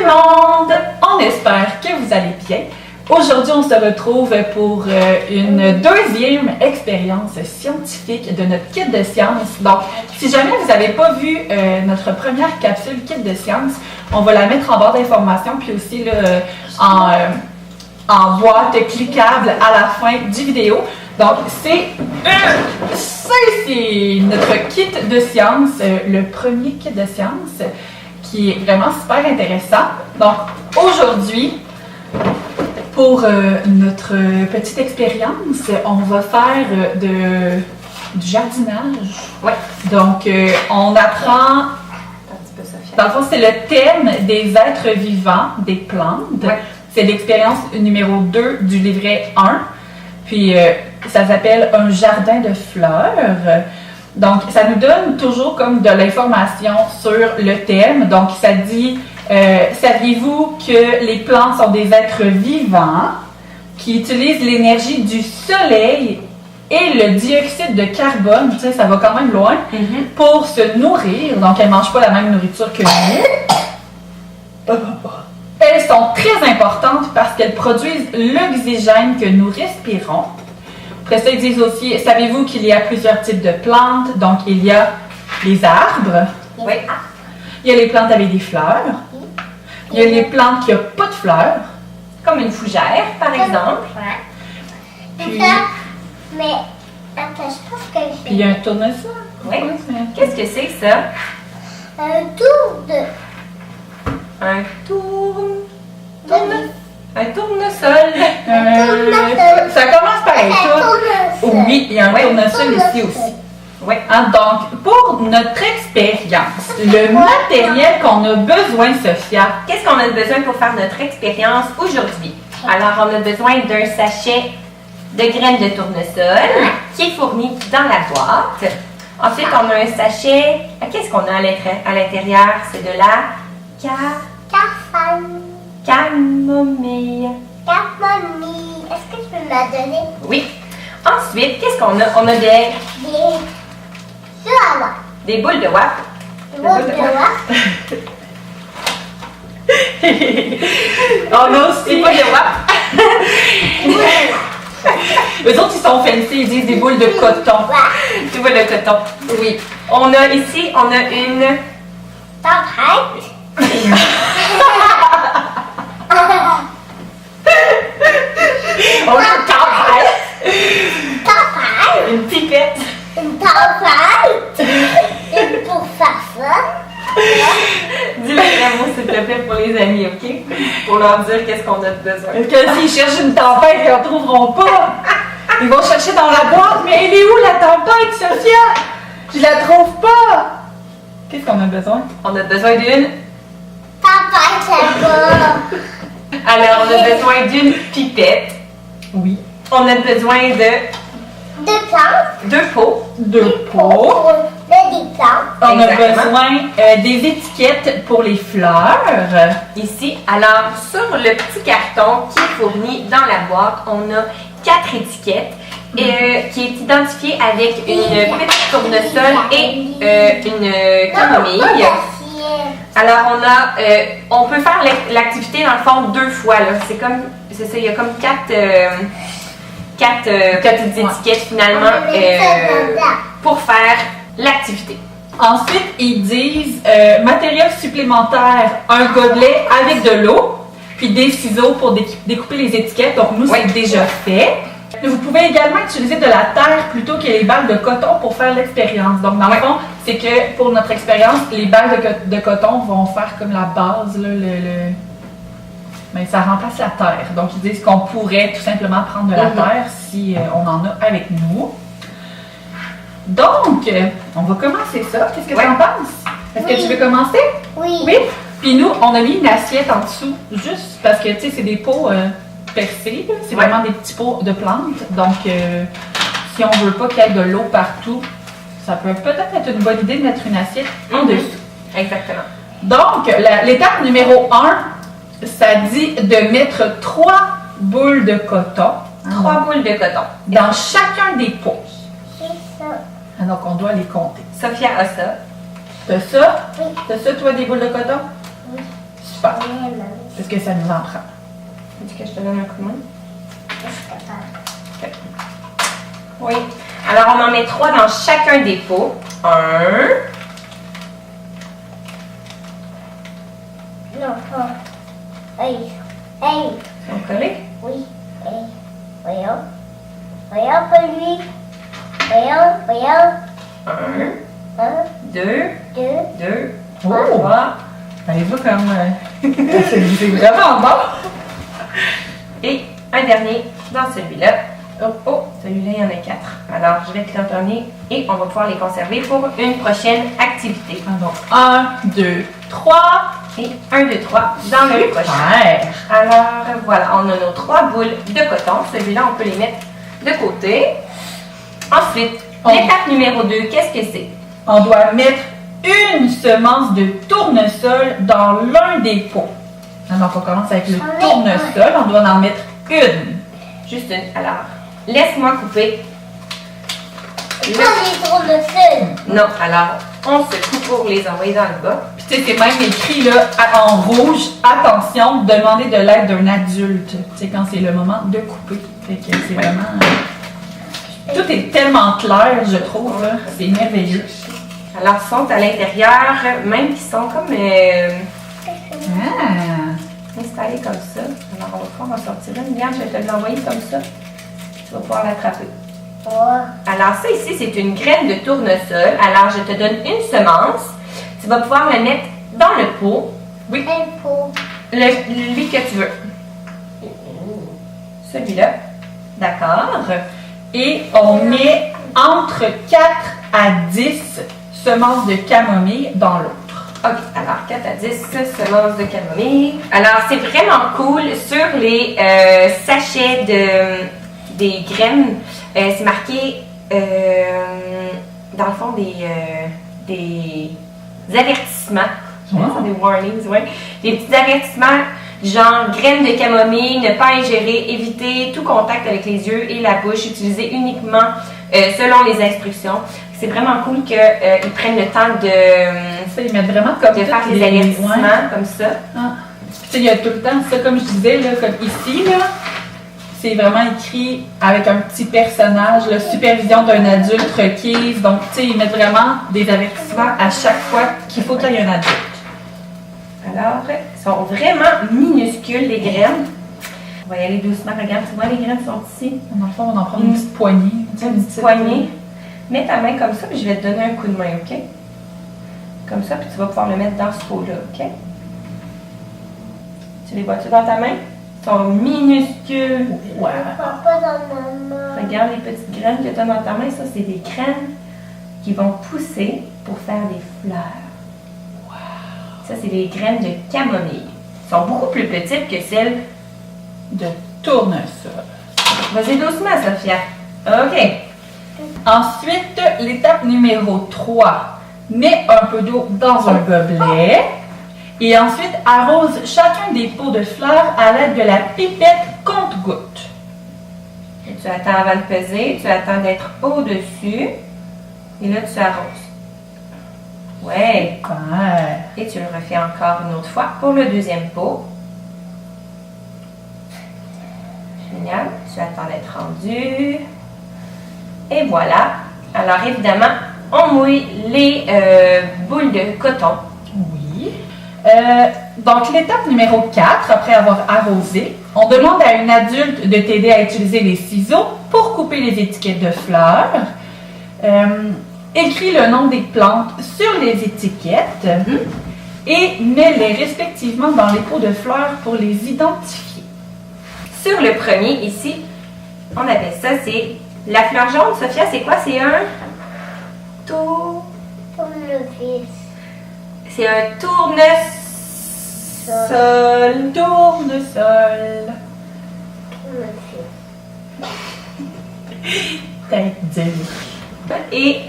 monde! On espère que vous allez bien. Aujourd'hui, on se retrouve pour une deuxième expérience scientifique de notre kit de science. Donc, si jamais vous n'avez pas vu notre première capsule kit de science, on va la mettre en barre d'informations, puis aussi là, en boîte cliquable à la fin du vidéo. Donc, c'est notre kit de science, le premier kit de science, qui est vraiment super intéressant. Donc, aujourd'hui, pour notre petite expérience, on va faire du jardinage. Ouais. Donc, on apprend... Dans le fond, c'est le thème des êtres vivants, des plantes. Ouais. C'est l'expérience numéro 2 du livret 1. Puis, ça s'appelle un jardin de fleurs. Donc, ça nous donne toujours comme de l'information sur le thème. Donc, ça dit, saviez-vous que les plantes sont des êtres vivants qui utilisent l'énergie du soleil et le dioxyde de carbone, tu sais, ça va quand même loin, pour se nourrir. Donc, elles ne mangent pas la même nourriture que nous. Elles sont très importantes parce qu'elles produisent l'oxygène que nous respirons. Après ça, ils disent aussi, savez-vous qu'il y a plusieurs types de plantes? Donc, il y a les arbres. Oui. Il y a les plantes avec des fleurs. Il y a les plantes qui n'ont pas de fleurs. Comme une fougère, par exemple. Puis, Mais attends, je pense que puis il y a un tournesol. Oui. c'est- Qu'est-ce que c'est que ça? un tour de Un tournesol. Ça commence par un tournesol. Oui, il y a un Oui. tournesol ici aussi. Oui. Hein, donc, pour notre expérience, le matériel qu'on a besoin, Sophia, Qu'est-ce qu'on a besoin pour faire notre expérience aujourd'hui? Alors, on a besoin d'un sachet de graines de tournesol qui est fourni dans la boîte. Ensuite, on a un sachet. Qu'est-ce qu'on a à l'intérieur? C'est de la camomille. camomille. Est-ce que tu peux me la donner? Oui. Ensuite, qu'est-ce qu'on a? On a des boules de wap. Des boules de wap. on a aussi... Des boules de wap. Eux autres, ils sont fancy, ils disent des boules de coton. Tu vois le coton. Oui. On a ici, on a une Tempête. On a une tempête. Tempête. une pipette. Une tempête. Et pour faire ça, Dis le vrai mot, s'il te plaît, pour les amis, OK? Pour leur dire qu'est-ce qu'on a besoin. Parce que s'ils cherchent une tempête, ils n'en trouveront pas. Ils vont chercher dans la boîte, mais elle est où la tempête, Sophia? Je la trouve pas. Qu'est-ce qu'on a besoin? On a besoin d'une... tempête, c'est pas. Alors, on a besoin d'une pipette. Oui. On a besoin de Deux plantes. deux pots. Deux pots. Pour des plantes. On a Exactement. besoin des étiquettes pour les fleurs. Ici, alors, sur le petit carton qui est fourni dans la boîte, on a 4 étiquettes qui est identifiée avec une petite tournesol et une camomille. Alors, on peut faire l'activité dans le fond 2 fois. C'est ça, il y a comme 4 étiquettes finalement pour faire l'activité. Ensuite, ils disent matériel supplémentaire, un gobelet avec de l'eau, puis des ciseaux pour découper les étiquettes. Donc, nous, c'est déjà fait. Vous pouvez également utiliser de la terre plutôt que les balles de coton pour faire l'expérience. Donc, dans le fond, c'est que pour notre expérience, les balles de coton vont faire comme la base, là, mais ça remplace la terre. Donc, ils disent qu'on pourrait tout simplement prendre de la terre si on en a avec nous. Donc, on va commencer ça. Qu'est-ce que tu en penses? Est-ce que tu veux commencer? Oui. Oui. Puis nous, on a mis une assiette en dessous, juste parce que, tu sais, c'est des pots percés. là. C'est vraiment des petits pots de plantes. Donc, si on veut pas qu'il y ait de l'eau partout, ça peut peut-être être une bonne idée de mettre une assiette en dessous. Exactement. Donc, l'étape numéro 1, ça dit de mettre 3 boules de coton 3 boules de coton. dans chacun des pots. C'est ça. Ah, donc, on doit les compter. Sophia a ça. T'as ça? Oui. T'as ça, toi, des boules de coton? Oui. Super. Parce que ça nous en prend. Veux-tu que je te donne un coup de main? Je suis capable. Oui. Alors, on en met 3 dans chacun des pots. 1. Non, pas. Hey. Hey. Ils sont collés? Oui. Hey. Voyons. Voyons, pas lui. Voyons, voyons. 1, 1, 2, 2, 2, Oh! 3. Allez-vous comme. C'est vraiment bon! Et un dernier dans celui-là. Oh, celui-là, il y en a 4. Alors, je vais te les donner et on va pouvoir les conserver pour une prochaine activité. Donc, 1, 2, 3. Et 1, 2, 3 dans le prochain. Super! Alors, voilà, on a nos 3 boules de coton. Celui-là, on peut les mettre de côté. Ensuite, l'étape numéro 2, qu'est-ce que c'est? On doit mettre une semence de tournesol dans l'un des pots. Alors, on commence avec le tournesol. On doit en mettre une. Juste une. Alors, laisse-moi couper. Pas les tournesols. Non, alors, on se coupe pour les envoyer dans le bas. Puis, tu sais, c'est même écrit là, en rouge, attention, demandez de l'aide d'un adulte. Tu sais, quand c'est le moment de couper. Fait que c'est vraiment. Tout est tellement clair, je trouve. Là. C'est merveilleux. Alors, ils sont à l'intérieur, même qu'ils sont comme Ah! installés comme ça. Alors, on va pouvoir en sortir une. Regarde, je vais te l'envoyer comme ça. Tu vas pouvoir l'attraper. Oh. Alors, ça ici, c'est une graine de tournesol. Alors, je te donne une semence. Tu vas pouvoir la mettre dans le pot. Oui, Un pot. lui que tu veux. Celui-là. D'accord. Et on met entre 4 à 10 semences de camomille dans l'autre. OK, alors 4 à 10 semences de camomille. Alors, c'est vraiment cool. Sur les sachets des graines, c'est marqué, dans le fond, des avertissements. Wow. C'est des warnings, oui. Des petits avertissements, genre graines de camomille, ne pas ingérer, éviter tout contact avec les yeux et la bouche, utiliser uniquement selon les instructions. C'est vraiment cool qu'ils prennent le temps Ça, ils mettent vraiment comme de faire toutes les avertissements ouais. comme ça. Ah. Puis, tu sais, il y a tout le temps, ça, comme je disais, là, comme ici, là, c'est vraiment écrit avec un petit personnage, la supervision d'un adulte requise. Donc, tu sais, ils mettent vraiment des avertissements à chaque fois qu'il faut qu'il y ait un adulte. Alors, ils sont vraiment minuscules, les graines. On va y aller doucement. Regarde, tu vois, les graines sont ici. Dans le fond, on en prend une petite poignée. Tu sais, Une petite poignée. Mets ta main comme ça, puis je vais te donner un coup de main, OK? Comme ça, puis tu vas pouvoir le mettre dans ce pot-là, OK? Tu les vois-tu dans ta main? Ils sont minuscules. Ouais. Pas dans ma main. Regarde les petites graines que tu as dans ta main. Ça, c'est des graines qui vont pousser pour faire des fleurs. Ça, c'est des graines de camomille. Elles sont beaucoup plus petites que celles De tournesol. Vas-y doucement, Sophia. OK. Ensuite, l'étape numéro 3. Mets un peu d'eau dans un gobelet et ensuite arrose chacun des pots de fleurs à l'aide de la pipette compte-gouttes. Tu attends avant de peser. Tu attends d'être au-dessus. Et là, tu arroses. Ouais. Ouais. Et tu le refais encore une autre fois pour le deuxième pot. Génial. Tu attends d'être rendu. Et voilà. Alors, évidemment, on mouille les boules de coton. Oui. Donc, l'étape numéro 4, après avoir arrosé, on demande à une adulte de t'aider à utiliser les ciseaux pour couper les étiquettes de fleurs. Écris le nom des plantes sur les étiquettes et mets-les respectivement dans les pots de fleurs pour les identifier. Sur le premier, ici, on avait ça, c'est la fleur jaune. Sophia, c'est quoi? C'est un Tournevis. C'est un tournesol. Tournesol. Tournevis. Tête d'œil. Et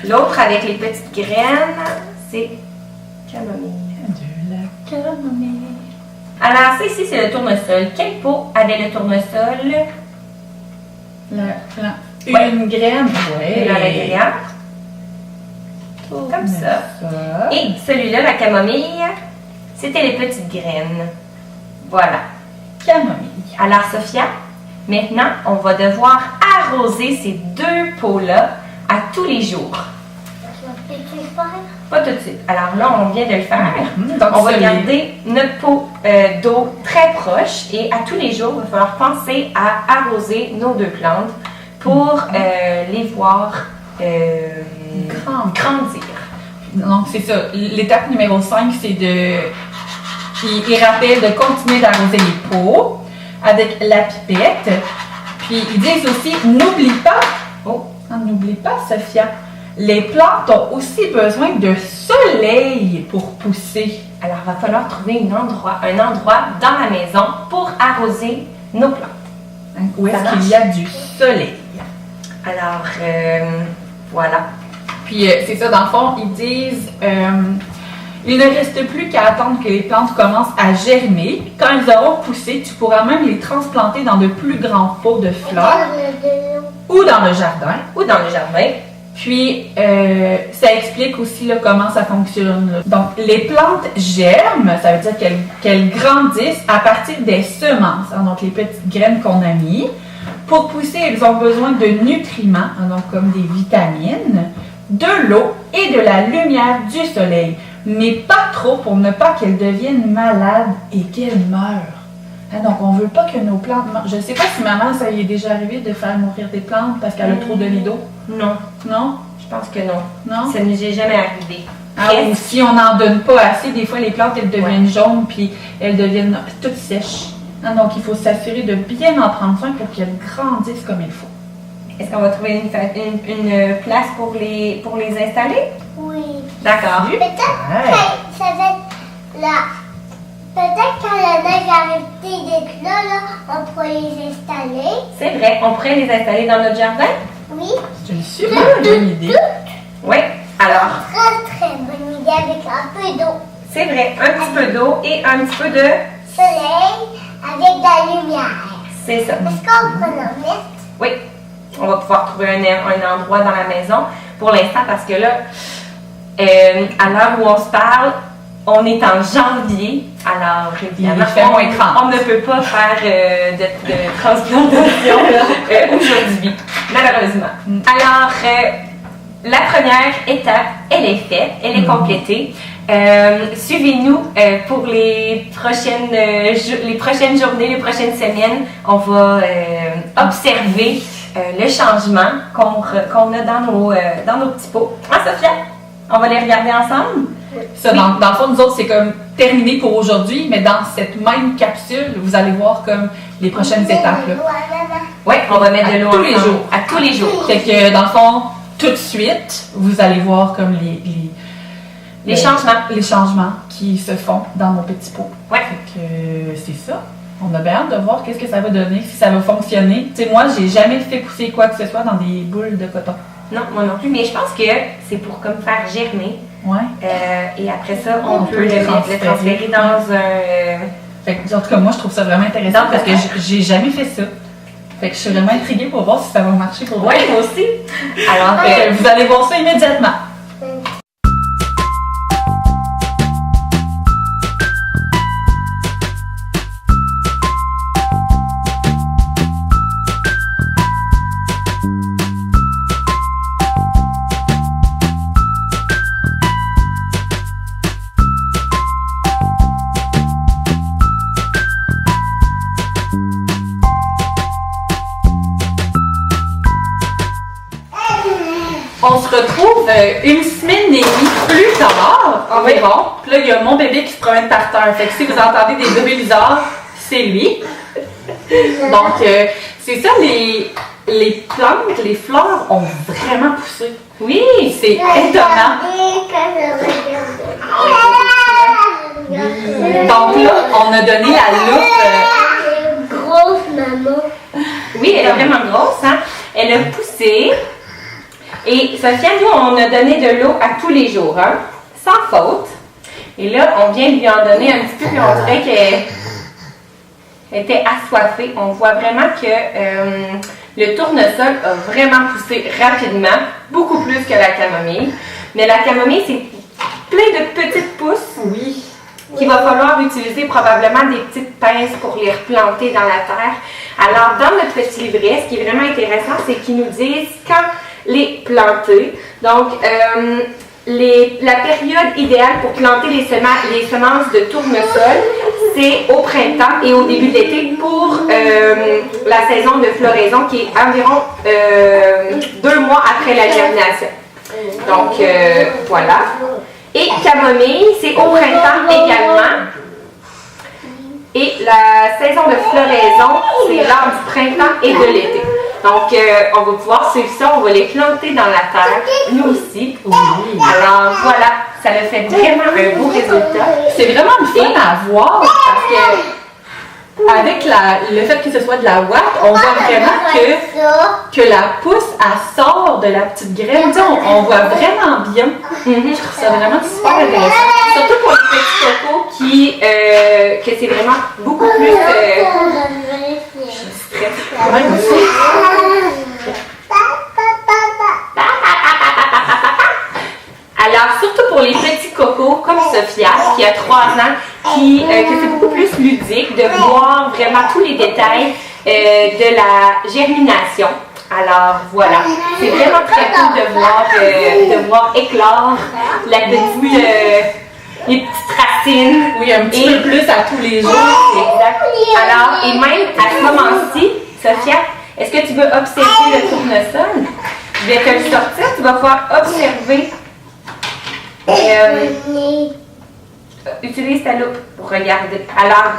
l'autre avec les petites graines, c'est camomille. De la camomille. Alors, ça ici, c'est le tournesol. Quel pot avait le tournesol? Une graine, ouais. Là, à l'intérieur. Comme ça. Et celui-là, la camomille, C'était les petites graines. Voilà. Camomille. Alors, Sophia, maintenant, on va devoir arroser ces 2 pots-là à tous les jours. Peux-tu faire? Pas tout de suite. Alors là, on vient de le faire. Donc, On va ça, garder notre pot d'eau très proche et à tous les jours, il va falloir penser à arroser nos 2 plantes pour les voir grandir. Donc, c'est ça. L'étape numéro 5, c'est de... Il rappelle de continuer d'arroser les pots avec la pipette. Puis, ils disent aussi, n'oublie pas, n'oublie pas, Sophia, les plantes ont aussi besoin de soleil pour pousser. Alors, il va falloir trouver un endroit dans la maison pour arroser nos plantes. Où est-ce Ça qu'il y a du soleil? Alors, voilà. Puis, c'est ça, dans le fond, ils disent... il ne reste plus qu'à attendre que les plantes commencent à germer. Quand elles auront poussé, tu pourras même les transplanter dans de plus grands pots de fleurs ou dans le jardin. Puis, ça explique aussi là, comment ça fonctionne. Là. Donc, les plantes germent, ça veut dire qu'elles grandissent à partir des semences, hein, donc les petites graines qu'on a mis. Pour pousser, elles ont besoin de nutriments, hein, donc comme des vitamines, de l'eau et de la lumière du soleil. Mais pas trop pour ne pas qu'elles deviennent malades et qu'elles meurent. Hein, donc, on ne veut pas que nos plantes meurent. Je ne sais pas si maman, ça lui est déjà arrivé de faire mourir des plantes parce qu'elle a trop donné d'eau. Non, Non? je pense que non. Non? Ça ne nous est jamais arrivé. Ah, ou si on n'en donne pas assez, des fois les plantes, elles deviennent jaunes puis elles deviennent toutes sèches. Hein, donc, il faut s'assurer de bien en prendre soin pour qu'elles grandissent comme il faut. Est-ce qu'on va trouver une place pour les installer? Oui. D'accord. Peut-être que ça va être là. Peut-être quand la neige arrête d'être là, on pourrait les installer. C'est vrai, on pourrait les installer dans notre jardin? Oui. C'est une super bonne idée. Oui. Alors, Très bonne idée avec un peu d'eau. c'est vrai, un petit peu d'eau et un petit peu de... Soleil avec de la lumière. C'est ça. Est-ce qu'on peut en mettre? Oui. On va pouvoir trouver un endroit dans la maison pour l'instant parce que là, à l'heure où on se parle, on est en janvier. Alors, évidemment, Il fait moins 30. on ne peut pas faire de transplantation aujourd'hui, malheureusement. Alors, la première étape, elle est faite, elle est complétée. Suivez-nous pour les prochaines journées, les prochaines semaines. On va observer le changement qu'on a dans nos petits pots. Hein, Sophia? On va les regarder ensemble? Ça, dans le fond, nous autres, c'est comme terminé pour aujourd'hui, mais dans cette même capsule, vous allez voir comme les prochaines étapes. Là. Oui, on va mettre de l'eau tous les jours. À tous les jours. Fait que, dans le fond, tout de suite, vous allez voir comme Les changements. Les changements qui se font dans mon petit pot. Ouais. Fait que c'est ça. On a bien hâte de voir qu'est-ce que ça va donner, si ça va fonctionner. Tu sais, moi, j'ai jamais fait pousser quoi que ce soit dans des boules de coton. Non, moi non plus, mais je pense que c'est pour comme faire germer. Ouais. Et après ça, on peut le le transférer dans un... Fait que, en tout cas, moi, je trouve ça vraiment intéressant parce que j'ai jamais fait ça. Fait que je suis vraiment intriguée pour voir si ça va marcher pour vous. Oui, moi aussi. Alors, Vous allez voir ça immédiatement. On se retrouve une semaine et demie plus tard, environ. Puis là, il y a mon bébé qui se promène par terre. Fait que si vous entendez des bruits bizarres, c'est lui. Donc, c'est ça, les plantes, les fleurs ont vraiment poussé. oui, C'est étonnant. Donc là, on a donné la loupe. Grosse maman. oui, elle est vraiment grosse, hein? Elle a poussé. Et Sophia, nous, on a donné de l'eau à tous les jours, hein? Sans faute. Et là, on vient lui en donner un petit peu, puis on dirait qu'elle était assoiffée. On voit vraiment que le tournesol a vraiment poussé rapidement, beaucoup plus que la camomille. Mais la camomille, c'est plein de petites pousses. Oui. qu'il va falloir utiliser probablement des petites pinces pour les replanter dans la terre. Alors, dans notre petit livret, ce qui est vraiment intéressant, c'est qu'ils nous disent quand les planter. Donc, la période idéale pour planter les semences de tournesol, c'est au printemps et au début de l'été pour la saison de floraison qui est environ 2 mois après la germination. Donc, voilà. Et camomille, c'est au printemps également. Et la saison de floraison, c'est lors du printemps et de l'été. Donc, on va pouvoir suivre ça, on va les planter dans la terre, nous aussi. Oui. Alors, voilà, ça a fait vraiment un beau résultat. C'est vraiment le fun à voir parce que avec le fait que ce soit de la ouate, on voit vraiment que la pousse, elle sort de la petite graine. Tu sais, on voit vraiment bien. Je trouve ça vraiment super intéressant. Surtout pour les petits cocos que c'est vraiment beaucoup plus... je stresse quand même aussi. Alors, surtout pour les petits cocos comme Sophia, qui a 3 ans, que c'est beaucoup plus ludique de voir vraiment tous les détails de la germination. Alors, voilà. C'est vraiment très cool de voir éclore les petites racines. Oui, un petit peu plus à tous les jours. Exact. Alors, et même à ce moment-ci, Sophia, est-ce que tu veux observer le tournesol? Je vais te le sortir, tu vas pouvoir observer. Utilise ta loupe pour regarder. Alors,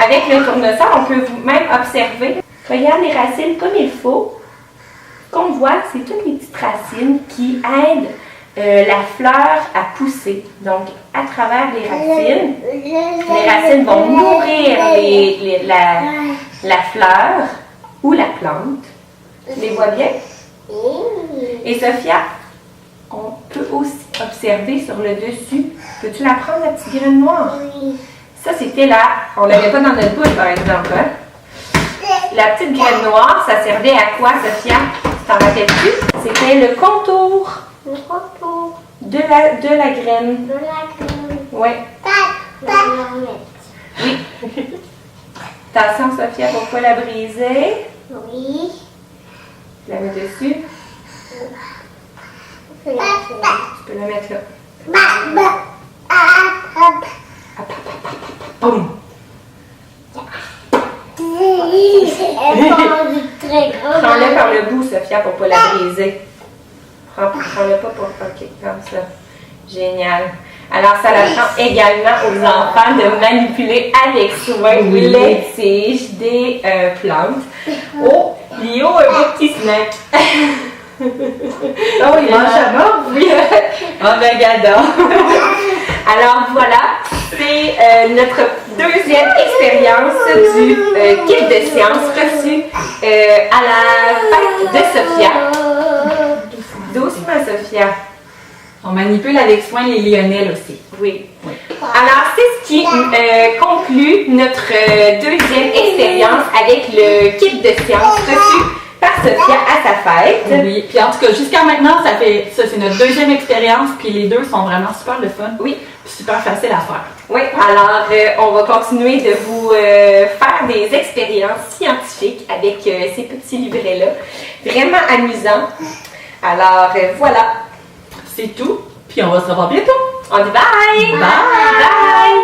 avec le tournesol, on peut même observer. Regarde les racines comme il faut. Ce qu'on voit, c'est toutes les petites racines qui aident la fleur à pousser. Donc, à travers les racines vont nourrir la fleur ou la plante. Tu les vois bien? Et Sophia, on peut aussi observer sur le dessus. Peux-tu la prendre, la petite graine noire? Oui. Ça, c'était on l'avait pas dans notre bouche, par exemple. Hein? La petite graine noire, ça servait à quoi, Sophia? Tu t'en rappelles-tu? C'était le contour. Le contour. De la graine. De la graine. Oui. Oui. Attention, Sophia, pour ne pas la briser. Oui. Je la mets dessus. Tu peux la mettre là. Boum! Prends-le par le bout, Sophia, pour ne pas la briser. Prends-le pas pour... OK, comme ça. Génial. Alors, ça apprend également aux enfants de manipuler avec soin les tiges des plantes. Oh, Lio, un beau petit snack. Oh, il mange à mort? Oui. Oh, ben, gadon. Alors, voilà. C'est notre deuxième expérience du kit de sciences reçu à la fête de Sophia. Doucement, Sophia. On manipule avec soin les Lionel aussi. Oui. Alors, c'est ce qui conclut notre deuxième expérience avec le kit de sciences reçu par Sophia à sa fête. Oui, puis en tout cas, jusqu'à maintenant, ça c'est notre deuxième expérience, puis les deux sont vraiment super le fun. Oui. Super facile à faire. Oui, alors on va continuer de vous faire des expériences scientifiques avec ces petits livrets-là. Vraiment amusants. Alors, voilà. C'est tout, puis on va se revoir bientôt. On dit bye! Bye! Bye!